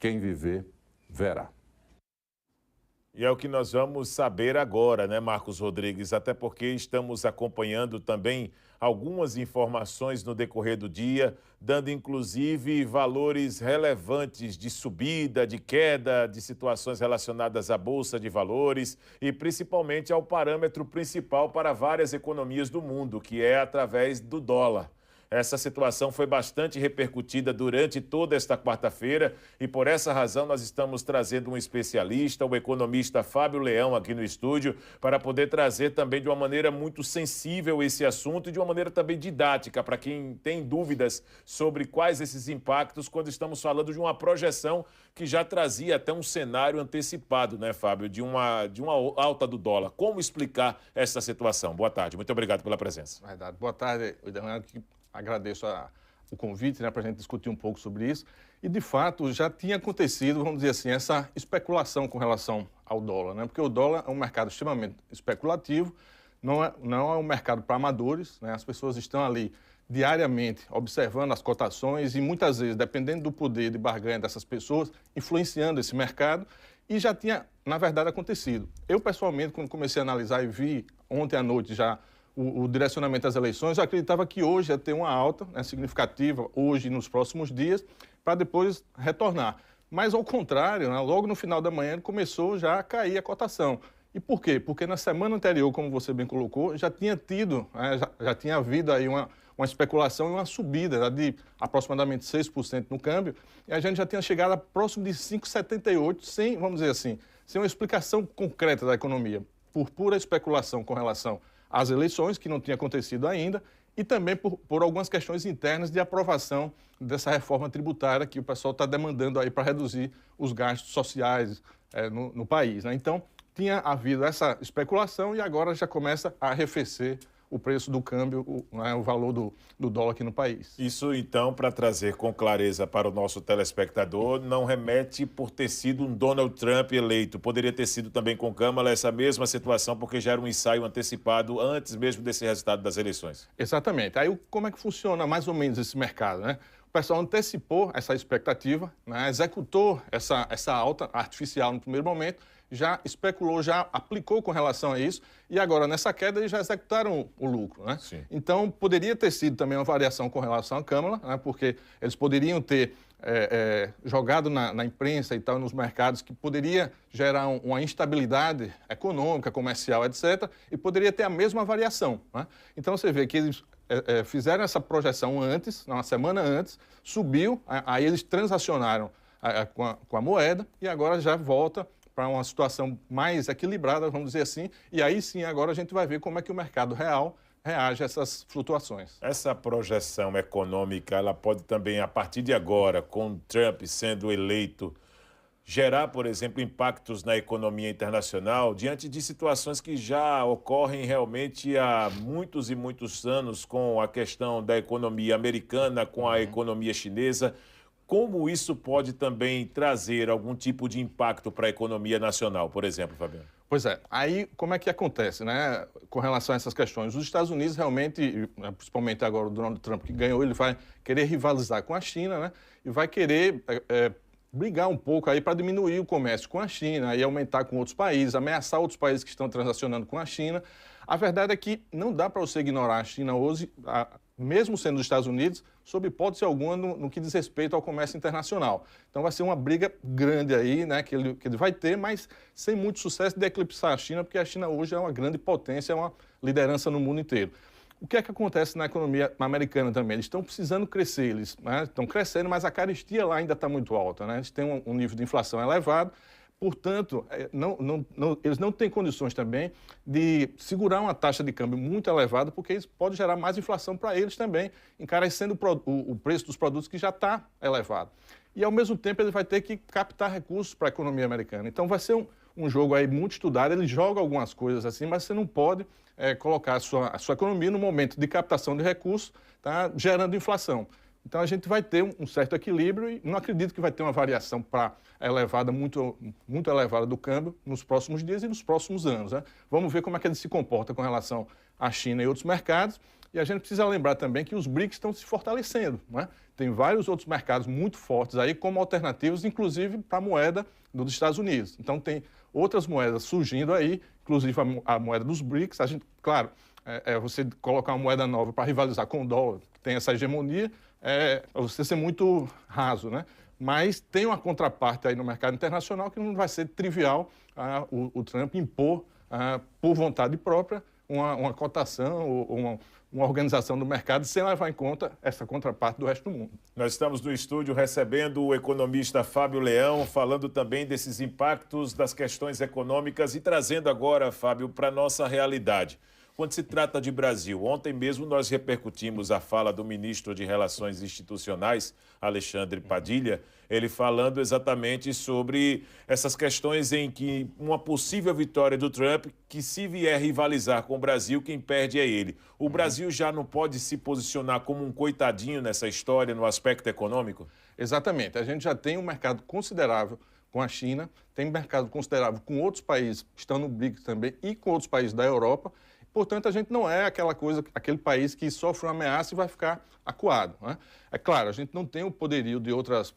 Quem viver, verá. E é o que nós vamos saber agora, né, Marcos Rodrigues? Até porque estamos acompanhando também algumas informações no decorrer do dia, dando inclusive valores relevantes de subida, de queda, de situações relacionadas à Bolsa de Valores e principalmente ao parâmetro principal para várias economias do mundo, que é através do dólar. Essa situação foi bastante repercutida durante toda esta quarta-feira e por essa razão nós estamos trazendo um especialista, o economista Fábio Leão, aqui no estúdio, para poder trazer também de uma maneira muito sensível esse assunto e de uma maneira também didática para quem tem dúvidas sobre quais esses impactos quando estamos falando de uma projeção que já trazia até um cenário antecipado, né, Fábio, de uma alta do dólar. Como explicar essa situação? Boa tarde, muito obrigado pela presença. Verdade. Boa tarde, Leonardo. Agradeço o convite, né, para a gente discutir um pouco sobre isso. E, de fato, já tinha acontecido, vamos dizer assim, essa especulação com relação ao dólar, né? Porque o dólar é um mercado extremamente especulativo, não é um mercado para amadores, né? As pessoas estão ali diariamente observando as cotações e, muitas vezes, dependendo do poder de barganha dessas pessoas, influenciando esse mercado. E já tinha, na verdade, acontecido. Eu, pessoalmente, quando comecei a analisar e vi ontem à noite já o direcionamento das eleições, eu acreditava que hoje ia ter uma alta, né, significativa, hoje e nos próximos dias, para depois retornar. Mas, ao contrário, né, logo no final da manhã, começou já a cair a cotação. E por quê? Porque na semana anterior, como você bem colocou, já tinha tido, né, já tinha havido aí uma especulação e uma subida de aproximadamente 6% no câmbio, e a gente já tinha chegado a próximo de 5,78, sem, vamos dizer assim, sem uma explicação concreta da economia, por pura especulação com relação às eleições, que não tinha acontecido ainda, e também por algumas questões internas de aprovação dessa reforma tributária que o pessoal está demandando aí para reduzir os gastos sociais no país, né? Então, tinha havido essa especulação e agora já começa a arrefecer o preço do câmbio, o valor do dólar aqui no país. Isso, então, para trazer com clareza para o nosso telespectador, não remete por ter sido um Donald Trump eleito. Poderia ter sido também com Câmara essa mesma situação, porque já era um ensaio antecipado antes mesmo desse resultado das eleições. Exatamente. Aí, como é que funciona mais ou menos esse mercado, né? O pessoal antecipou essa expectativa, né? Executou essa alta artificial no primeiro momento, já especulou, já aplicou com relação a isso, e agora, nessa queda, eles já executaram o lucro, né? Sim. Então, poderia ter sido também uma variação com relação à Câmara, né? Porque eles poderiam ter jogado na imprensa e tal, nos mercados, que poderia gerar uma instabilidade econômica, comercial, etc., e poderia ter a mesma variação, né? Então, você vê que eles fizeram essa projeção antes, uma semana antes, subiu, aí eles transacionaram com a moeda e agora já volta para uma situação mais equilibrada, vamos dizer assim, e aí sim agora a gente vai ver como é que o mercado real reage a essas flutuações. Essa projeção econômica, ela pode também, a partir de agora, com Trump sendo eleito, gerar, por exemplo, impactos na economia internacional diante de situações que já ocorrem realmente há muitos e muitos anos com a questão da economia americana, com a economia chinesa. Como isso pode também trazer algum tipo de impacto para a economia nacional, por exemplo, Fabiano? Pois é, aí como é que acontece, né, com relação a essas questões? Os Estados Unidos realmente, principalmente agora o Donald Trump que ganhou, ele vai querer rivalizar com a China, né, e vai querer brigar um pouco aí para diminuir o comércio com a China e aumentar com outros países, ameaçar outros países que estão transacionando com a China. A verdade é que não dá para você ignorar a China hoje, mesmo sendo os Estados Unidos, sob hipótese alguma no que diz respeito ao comércio internacional. Então vai ser uma briga grande aí, né, que ele vai ter, mas sem muito sucesso de eclipsar a China, porque a China hoje é uma grande potência, é uma liderança no mundo inteiro. O que é que acontece na economia americana também? Eles estão precisando crescer, eles, né, estão crescendo, mas a carestia lá ainda está muito alta, né? Eles têm um nível de inflação elevado. Portanto, eles não têm condições também de segurar uma taxa de câmbio muito elevada, porque isso pode gerar mais inflação para eles também, encarecendo o preço dos produtos que já está elevado. E, ao mesmo tempo, ele vai ter que captar recursos para a economia americana. Então, vai ser um jogo aí muito estudado, ele joga algumas coisas assim, mas você não pode colocar a sua economia no momento de captação de recursos, tá, gerando inflação. Então, a gente vai ter um certo equilíbrio e não acredito que vai ter uma variação elevada, muito, muito elevada do câmbio nos próximos dias e nos próximos anos, né? Vamos ver como é que ele se comporta com relação à China e outros mercados. E a gente precisa lembrar também que os BRICS estão se fortalecendo, né? Tem vários outros mercados muito fortes aí como alternativas, inclusive para a moeda dos Estados Unidos. Então tem outras moedas surgindo aí, inclusive a moeda dos BRICS. A gente, claro, você colocar uma moeda nova para rivalizar com o dólar, que tem essa hegemonia, você ser muito raso, né? Mas tem uma contraparte aí no mercado internacional que não vai ser trivial o Trump impor, por vontade própria, uma cotação ou uma organização do mercado sem levar em conta essa contraparte do resto do mundo. Nós estamos no estúdio recebendo o economista Fábio Leão, falando também desses impactos das questões econômicas e trazendo agora, Fábio, para a nossa realidade. Quando se trata de Brasil, ontem mesmo nós repercutimos a fala do ministro de Relações Institucionais, Alexandre Padilha, ele falando exatamente sobre essas questões em que uma possível vitória do Trump, que se vier rivalizar com o Brasil, quem perde é ele. O Brasil já não pode se posicionar como um coitadinho nessa história, no aspecto econômico? Exatamente. A gente já tem um mercado considerável com a China, tem um mercado considerável com outros países que estão no BRICS também e com outros países da Europa. Portanto, a gente não é aquele país que sofre uma ameaça e vai ficar acuado, né? É claro, a gente não tem o poderio de outras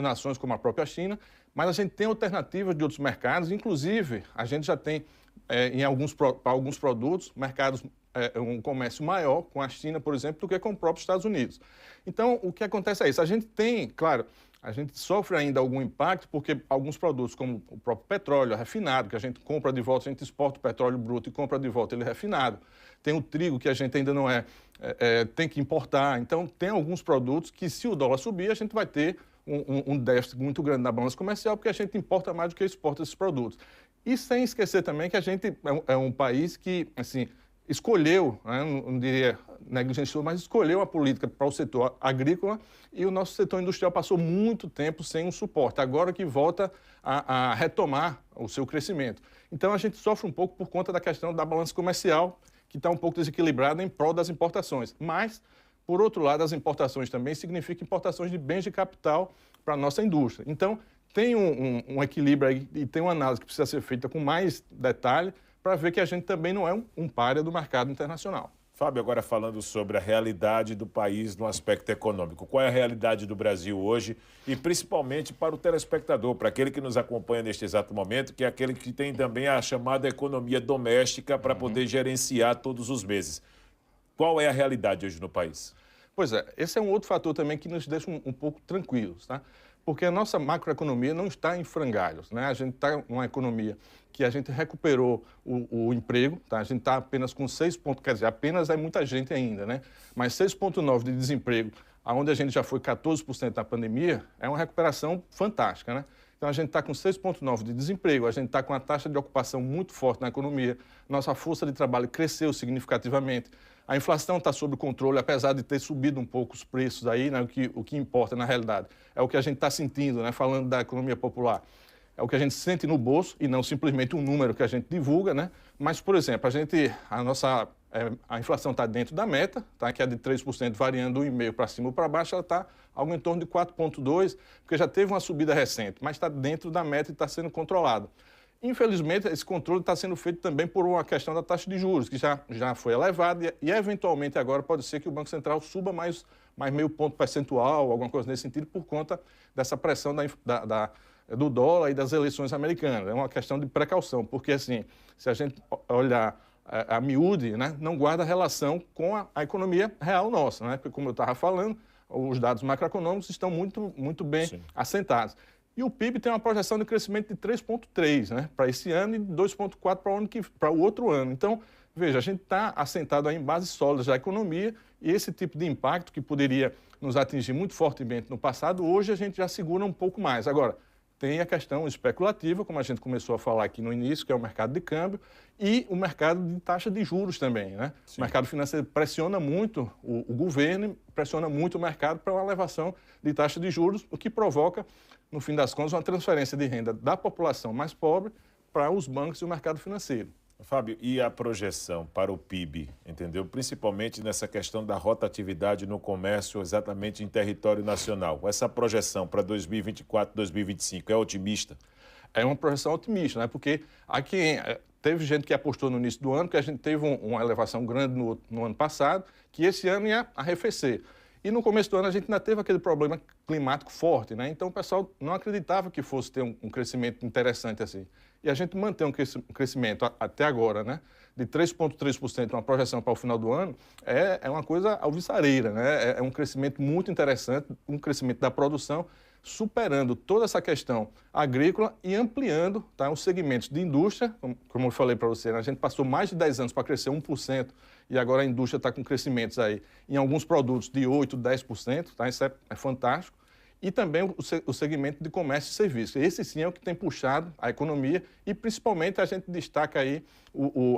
nações como a própria China, mas a gente tem alternativas de outros mercados, inclusive a gente já tem para alguns produtos, mercados, um comércio maior com a China, por exemplo, do que com os próprios Estados Unidos. Então, o que acontece é isso, a gente tem, claro, a gente sofre ainda algum impacto porque alguns produtos, como o próprio petróleo refinado, que a gente compra de volta, a gente exporta o petróleo bruto e compra de volta ele refinado. Tem o trigo, que a gente ainda não tem que importar. Então, tem alguns produtos que, se o dólar subir, a gente vai ter um déficit muito grande na balança comercial, porque a gente importa mais do que exporta esses produtos. E sem esquecer também que a gente é um país que, assim, escolheu, né, não diria negligenciou, mas escolheu a política para o setor agrícola e o nosso setor industrial passou muito tempo sem um suporte, agora que volta a retomar o seu crescimento. Então a gente sofre um pouco por conta da questão da balança comercial, que está um pouco desequilibrada em prol das importações. Mas, por outro lado, as importações também significam importações de bens de capital para a nossa indústria. Então, tem um equilíbrio aí e tem uma análise que precisa ser feita com mais detalhe para ver que a gente também não é um pária do mercado internacional. Fábio, agora falando sobre a realidade do país no aspecto econômico. Qual é a realidade do Brasil hoje e principalmente para o telespectador, para aquele que nos acompanha neste exato momento, que é aquele que tem também a chamada economia doméstica para poder gerenciar todos os meses. Qual é a realidade hoje no país? Pois é, esse é um outro fator também que nos deixa um pouco tranquilos, tá? Porque a nossa macroeconomia não está em frangalhos, né? A gente está numa economia que a gente recuperou o emprego, tá? A gente está apenas com 6 pontos, quer dizer, apenas é muita gente ainda, né? Mas 6,9 de desemprego, onde a gente já foi 14% na pandemia, é uma recuperação fantástica, né? Então, a gente está com 6,9 de desemprego, a gente está com a taxa de ocupação muito forte na economia, nossa força de trabalho cresceu significativamente, a inflação está sob controle, apesar de ter subido um pouco os preços aí, né? O que importa na realidade é o que a gente está sentindo, né? Falando da economia popular. É o que a gente sente no bolso e não simplesmente um número que a gente divulga, né? Mas, por exemplo, a inflação está dentro da meta, tá? Que é de 3%, variando 1,5% para cima ou para baixo, ela está algo em torno de 4,2%, porque já teve uma subida recente, mas está dentro da meta e está sendo controlada. Infelizmente, esse controle está sendo feito também por uma questão da taxa de juros, que já foi elevada e eventualmente agora pode ser que o Banco Central suba mais meio ponto percentual, alguma coisa nesse sentido, por conta dessa pressão do dólar e das eleições americanas. É uma questão de precaução, porque assim, se a gente olhar a miúde, né, não guarda relação com a economia real nossa, né? Porque, como eu estava falando, os dados macroeconômicos estão muito bem assentados. E o PIB tem uma projeção de crescimento de 3,3%, né, para esse ano e 2,4% para o outro ano. Então, veja, a gente está assentado aí em bases sólidas da economia e esse tipo de impacto que poderia nos atingir muito fortemente no passado, hoje a gente já segura um pouco mais. Agora, tem a questão especulativa, como a gente começou a falar aqui no início, que é o mercado de câmbio, e o mercado de taxa de juros também, né? O mercado financeiro pressiona muito o governo, pressiona muito o mercado para uma elevação de taxa de juros, o que provoca, no fim das contas, uma transferência de renda da população mais pobre para os bancos e o mercado financeiro. Fábio, e a projeção para o PIB, entendeu? Principalmente nessa questão da rotatividade no comércio, exatamente em território nacional. Essa projeção para 2024, 2025 é otimista? é uma projeção otimista, né? Porque aqui teve gente que apostou no início do ano que a gente teve uma elevação grande no ano passado, que esse ano ia arrefecer. E no começo do ano a gente ainda teve aquele problema climático forte, né? Então o pessoal não acreditava que fosse ter um crescimento interessante assim. E a gente mantém um crescimento até agora, né? De 3,3%, uma projeção para o final do ano, é uma coisa alvissareira, né? É um crescimento muito interessante, um crescimento da produção, superando toda essa questão agrícola e ampliando, tá, os segmentos de indústria, como eu falei para você, né? A gente passou mais de 10 anos para crescer 1%, e agora a indústria está com crescimentos aí em alguns produtos de 8%, 10%, tá? Isso é fantástico. E também o segmento de comércio e serviços. Esse sim é o que tem puxado a economia e principalmente a gente destaca aí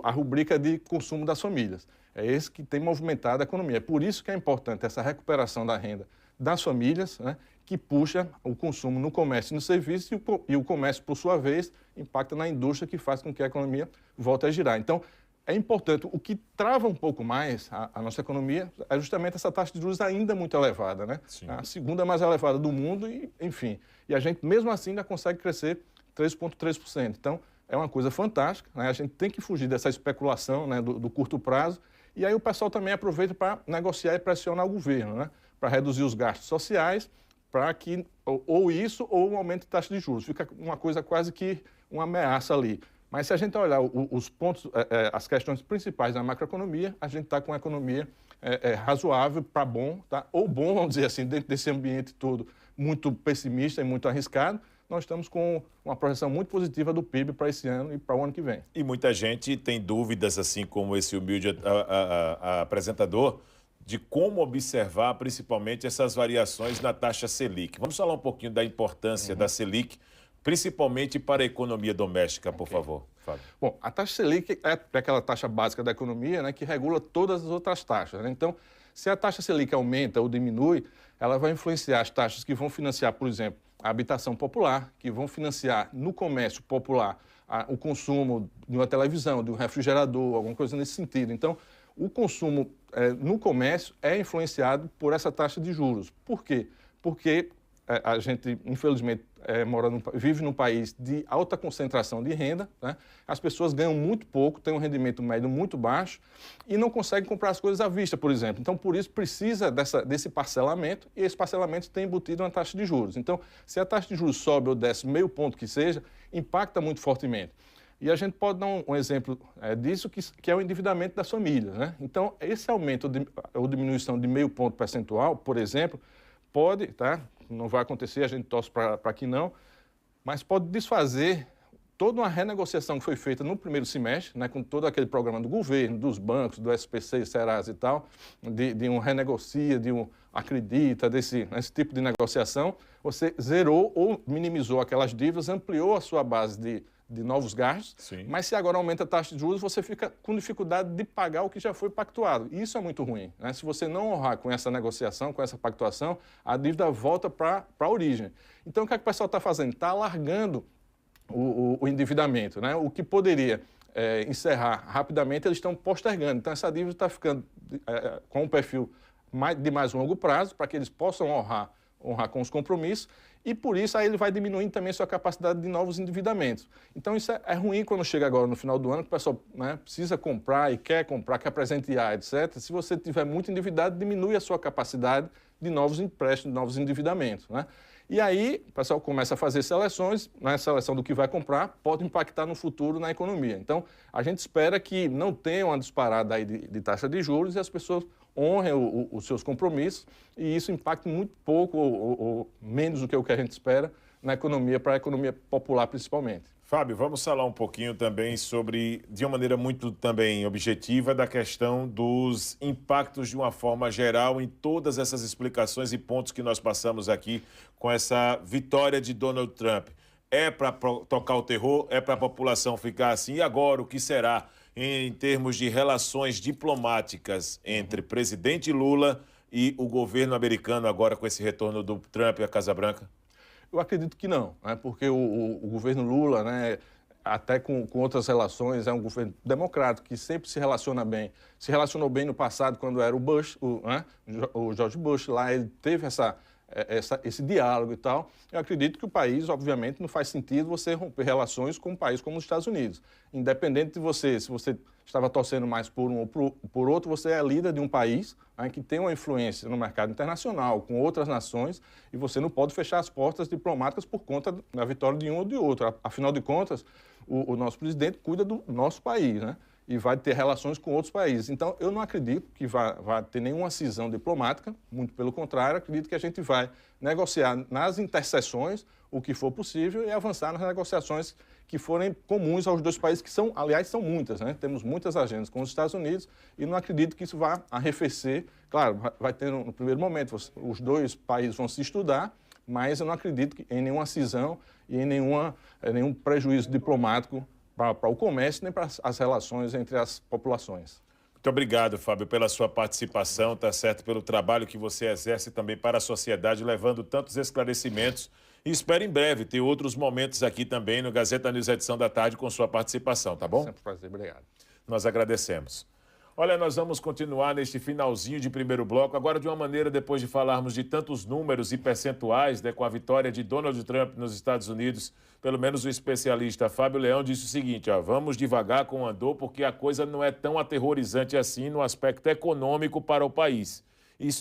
a rubrica de consumo das famílias. É esse que tem movimentado a economia. É por isso que é importante essa recuperação da renda das famílias, né, que puxa o consumo no comércio e no serviço e o comércio, por sua vez, impacta na indústria que faz com que a economia volte a girar. Então, é importante, o que trava um pouco mais a nossa economia é justamente essa taxa de juros ainda muito elevada, né? Sim. A segunda mais elevada do mundo e, enfim, e a gente mesmo assim ainda consegue crescer 3,3%. Então, é uma coisa fantástica, né? A gente tem que fugir dessa especulação, né, do curto prazo, e aí o pessoal também aproveita para negociar e pressionar o governo, né? Para reduzir os gastos sociais, para que ou isso ou um aumento de taxa de juros. Fica uma coisa quase que uma ameaça ali. Mas se a gente olhar os pontos, as questões principais da macroeconomia, a gente está com uma economia razoável para bom, tá? Ou bom, vamos dizer assim, dentro desse ambiente todo muito pessimista e muito arriscado, nós estamos com uma projeção muito positiva do PIB para esse ano e para o ano que vem. E muita gente tem dúvidas, assim como esse humilde apresentador, de como observar principalmente essas variações na taxa Selic. Vamos falar um pouquinho da importância da Selic, principalmente para a economia doméstica, por favor, Fábio. Bom, a taxa Selic é aquela taxa básica da economia, né, que regula todas as outras taxas, né? Então, se a taxa Selic aumenta ou diminui, ela vai influenciar as taxas que vão financiar, por exemplo, a habitação popular, que vão financiar no comércio popular o consumo de uma televisão, de um refrigerador, alguma coisa nesse sentido. Então, o consumo no comércio é influenciado por essa taxa de juros. Por quê? Porque a gente, infelizmente, vive num país de alta concentração de renda, né? As pessoas ganham muito pouco, têm um rendimento médio muito baixo e não conseguem comprar as coisas à vista, por exemplo. Então, por isso, precisa desse parcelamento e esse parcelamento tem embutido uma taxa de juros. Então, se a taxa de juros sobe ou desce meio ponto que seja, impacta muito fortemente. E a gente pode dar um exemplo disso, que é o endividamento das famílias, né? Então, esse aumento ou diminuição de meio ponto percentual, por exemplo, pode, tá? Não vai acontecer, a gente torce para que não, mas pode desfazer toda uma renegociação que foi feita no primeiro semestre, né, com todo aquele programa do governo, dos bancos, do SPC, Serasa e tal, de um renegocia, de um acredita, esse tipo de negociação. Você zerou ou minimizou aquelas dívidas, ampliou a sua base de novos gastos. Sim. Mas se agora aumenta a taxa de juros, você fica com dificuldade de pagar o que já foi pactuado. E isso é muito ruim, né? Se você não honrar com essa negociação, com essa pactuação, a dívida volta para a origem. Então, o que é que o pessoal está fazendo? Está alargando o endividamento, né? O que poderia encerrar rapidamente, eles estão postergando. Então, essa dívida está ficando com um perfil de mais longo prazo, para que eles possam honrar com os compromissos, e por isso aí ele vai diminuindo também sua capacidade de novos endividamentos. Então isso é ruim quando chega agora no final do ano, que o pessoal, né, precisa comprar e quer comprar, quer presentear, etc. Se você tiver muito endividado, diminui a sua capacidade de novos empréstimos, de novos endividamentos, né? E aí o pessoal começa a fazer seleções, né, seleção do que vai comprar, pode impactar no futuro na economia. Então a gente espera que não tenha uma disparada aí de taxa de juros e as pessoas honrem os seus compromissos e isso impacte muito pouco ou menos do que o que a gente espera na economia, para a economia popular principalmente. Fábio, vamos falar um pouquinho também sobre, de uma maneira muito também objetiva, da questão dos impactos de uma forma geral em todas essas explicações e pontos que nós passamos aqui com essa vitória de Donald Trump. É para tocar o terror? É para a população ficar assim? E agora, o que será em termos de relações diplomáticas entre presidente Lula e o governo americano agora com esse retorno do Trump à Casa Branca? Eu acredito que não, né? Porque o governo Lula, né, até com outras relações, é um governo democrático que sempre se relaciona bem. Se relacionou bem no passado, quando era o Bush, o George Bush lá, ele teve esse diálogo e tal, eu acredito que o país, obviamente, não faz sentido você romper relações com um país como os Estados Unidos. Independente de você, se você estava torcendo mais por um ou por outro, você é líder de um país que tem uma influência no mercado internacional, com outras nações, e você não pode fechar as portas diplomáticas por conta da vitória de um ou de outro. Afinal de contas, o nosso presidente cuida do nosso país, né? E vai ter relações com outros países. Então, eu não acredito que vai ter nenhuma cisão diplomática, muito pelo contrário, acredito que a gente vai negociar nas interseções o que for possível e avançar nas negociações que forem comuns aos dois países, que são, aliás, são muitas, né? Temos muitas agendas com os Estados Unidos e não acredito que isso vá arrefecer. Claro, vai ter no primeiro momento, os dois países vão se estudar, mas eu não acredito em nenhuma cisão e em nenhum prejuízo diplomático para o comércio nem para as relações entre as populações. Muito obrigado, Fábio, pela sua participação, tá certo? Pelo trabalho que você exerce também para a sociedade, levando tantos esclarecimentos. E espero em breve ter outros momentos aqui também no Gazeta News Edição da Tarde com sua participação, tá bom? Sempre um prazer, obrigado. Nós agradecemos. Olha, nós vamos continuar neste finalzinho de primeiro bloco, agora de uma maneira, depois de falarmos de tantos números e percentuais, né, com a vitória de Donald Trump nos Estados Unidos, pelo menos o especialista Fábio Leão disse o seguinte, vamos devagar com o andor, porque a coisa não é tão aterrorizante assim no aspecto econômico para o país. Isso